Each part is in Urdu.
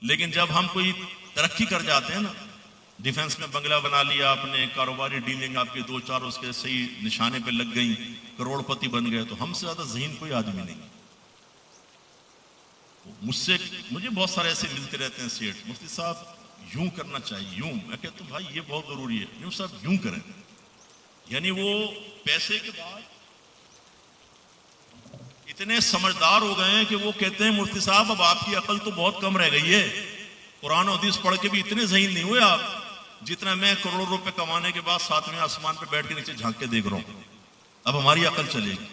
لیکن جب ہم کوئی ترقی کر جاتے ہیں نا، ڈیفنس میں بنگلہ بنا لیا آپ نے، کاروباری ڈیلنگ آپ کی 2-4 اس کے صحیح نشانے پہ لگ گئیں، کروڑ پتی بن گئے، تو ہم سے زیادہ ذہین کوئی آدمی نہیں۔ مجھے بہت سارے ایسے ملتے رہتے ہیں سیٹ، مفتی صاحب یوں کرنا چاہیے، یوں۔ میں کہتا ہوں بھائی یہ بہت ضروری ہے، یوں صاحب یوں کریں، یعنی وہ پیسے کے بعد اتنے سمجھدار ہو گئے ہیں کہ وہ کہتے ہیں مفتی صاحب اب آپ کی عقل تو بہت کم رہ گئی ہے، قرآن و حدیث پڑھ کے بھی اتنے ذہین نہیں ہوئے آپ جتنا میں کروڑوں روپے کمانے کے بعد 7ویں آسمان پہ بیٹھ کے نیچے جھانک کے دیکھ رہا ہوں۔ اب ہماری عقل چلے گی۔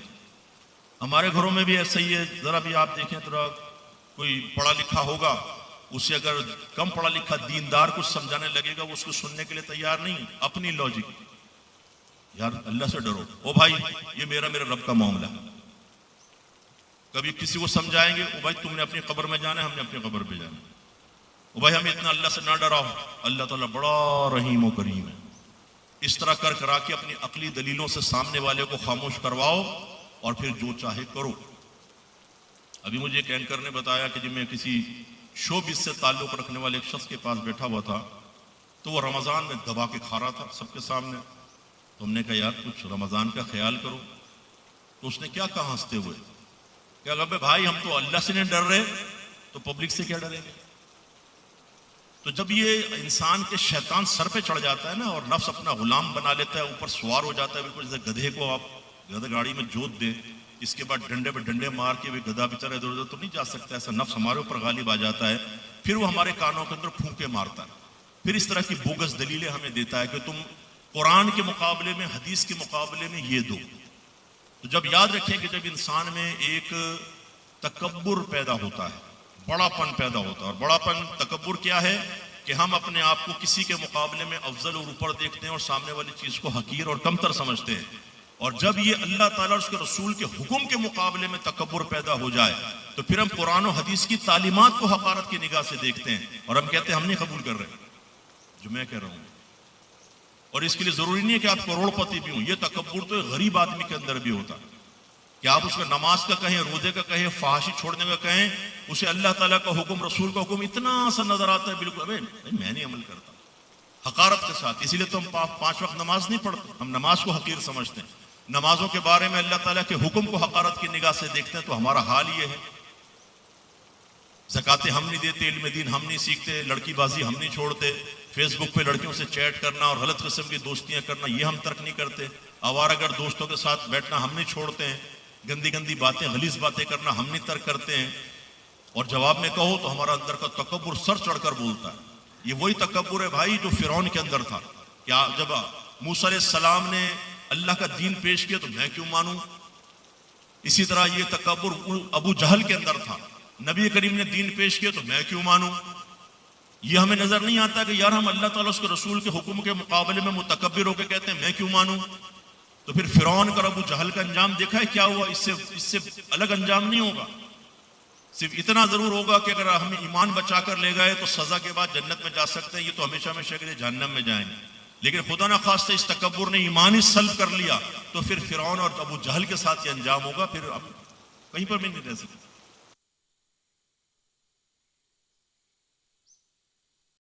ہمارے گھروں میں بھی ایسا ہی ہے، ذرا بھی آپ دیکھیں، ذرا کوئی پڑھا لکھا ہوگا، اسے اگر کم پڑھا لکھا دیندار کچھ سمجھانے لگے گا وہ اس کو سننے کے لیے تیار نہیں، اپنی لاجک، یار اللہ سے ڈرو، او بھائی یہ میرا رب کا معاملہ ہے۔ کبھی کسی کو سمجھائیں گے، او بھائی تم نے اپنی قبر میں جانا ہے، ہم نے اپنی قبر پہ جانا ہے، او بھائی ہمیں اتنا اللہ سے نہ ڈراؤ، اللہ تعالیٰ بڑا رحیم و کریم ہے۔ اس طرح کر کرا کے اپنی عقلی دلیلوں سے سامنے والے کو خاموش کرواؤ اور پھر جو چاہے کرو۔ ابھی مجھے ایک اینکر نے بتایا کہ جب میں کسی شوبز سے تعلق رکھنے والے ایک شخص کے پاس بیٹھا ہوا تھا تو وہ رمضان میں دبا کے کھا رہا تھا سب کے سامنے، تو ہم نے کہا یار کچھ رمضان کا خیال کرو، تو اس نے کیا کہا ہنستے ہوئے، کیا کہا بھائی ہم تو اللہ سے نہیں ڈر رہے تو پبلک سے کیا ڈریں گے؟ تو جب یہ انسان کے شیطان سر پہ چڑھ جاتا ہے نا اور نفس اپنا غلام بنا لیتا ہے، اوپر سوار ہو جاتا ہے، بالکل جیسے گدھے کو آپ گدھا گاڑی میں جوت دیں، اس کے بعد ڈنڈے پہ ڈنڈے مار کے بھی گدھا بیچارہ ادھر ادھر تو نہیں جا سکتا، ایسا نفس ہمارے اوپر غالب آ جاتا ہے، پھر وہ ہمارے کانوں کے اندر پھونکے مارتا ہے، پھر اس طرح کی بوگس دلیلیں ہمیں دیتا ہے کہ تم قرآن کے مقابلے میں، حدیث کے مقابلے میں یہ دو۔ تو جب یاد رکھیں کہ جب انسان میں ایک تکبر پیدا ہوتا ہے، بڑا پن پیدا ہوتا ہے، اور بڑا پن تکبر کیا ہے کہ ہم اپنے آپ کو کسی کے مقابلے میں افضل اور اوپر دیکھتے ہیں اور سامنے والی چیز کو حقیر اور کمتر سمجھتے ہیں، اور جب یہ اللہ تعالیٰ اور اس کے رسول کے حکم کے مقابلے میں تکبر پیدا ہو جائے تو پھر ہم قرآن و حدیث کی تعلیمات کو حقارت کی نگاہ سے دیکھتے ہیں اور ہم کہتے ہیں ہم نہیں قبول کر رہے جو میں کہہ رہا ہوں۔ اور اس کے لیے ضروری نہیں ہے کہ آپ کروڑ پتی بھی ہوں، یہ تکبر تو ایک غریب آدمی کے اندر بھی ہوتا ہے کہ آپ اس کا نماز کا کہیں، روزے کا کہیں، فحاشی چھوڑنے کا کہیں، اسے اللہ تعالیٰ کا حکم، رسول کا حکم اتنا سا نظر آتا ہے، بالکل ابے میں نہیں عمل کرتا، حقارت کے ساتھ۔ اسی لیے تو ہم 5 وقت نماز نہیں پڑھتے، ہم نماز کو حقیر سمجھتے ہیں، نمازوں کے بارے میں اللہ تعالیٰ کے حکم کو حقارت کی نگاہ سے دیکھتے ہیں، تو ہمارا حال یہ ہے۔ زکاتیں ہم نہیں دیتے، علم دین ہم نہیں سیکھتے، لڑکی بازی ہم نہیں چھوڑتے، فیس بک پہ لڑکیوں سے چیٹ کرنا اور غلط قسم کی دوستیاں کرنا یہ ہم ترک نہیں کرتے، آوارہ دوستوں کے ساتھ بیٹھنا ہم نہیں چھوڑتے ہیں، گندی گندی باتیں، غلیظ باتیں کرنا ہم نہیں ترک کرتے ہیں، اور جواب میں کہو تو ہمارا اندر کا تکبر سر چڑھ کر بولتا ہے۔ یہ وہی تکبر ہے بھائی جو فرعون کے اندر تھا، کہ جب موسیٰ علیہ السلام نے اللہ کا دین پیش کیا تو میں کیوں مانوں؟ اسی طرح یہ تکبر ابو جہل کے اندر تھا، نبی کریم نے دین پیش کیا تو میں کیوں مانوں؟ یہ ہمیں نظر نہیں آتا کہ یار ہم اللہ تعالیٰ اس کے رسول کے حکم کے مقابلے میں متکبر ہو کے کہتے ہیں میں کیوں مانوں؟ تو پھر فرعون اور ابو جہل کا انجام دیکھا ہے کیا ہوا؟ اس سے الگ انجام نہیں ہوگا، صرف اتنا ضرور ہوگا کہ اگر ہم ایمان بچا کر لے گئے تو سزا کے بعد جنت میں جا سکتے ہیں، یہ تو ہمیشہ ہمیشہ کے لیے جہنم میں جائیں گے، لیکن خدا نخواستہ اس تکبر نے ایمان ہی سلب کر لیا تو پھر فرعون اور ابو جہل کے ساتھ یہ انجام ہوگا، پھر اب کہیں پر بھی نہیں رہ سکتے۔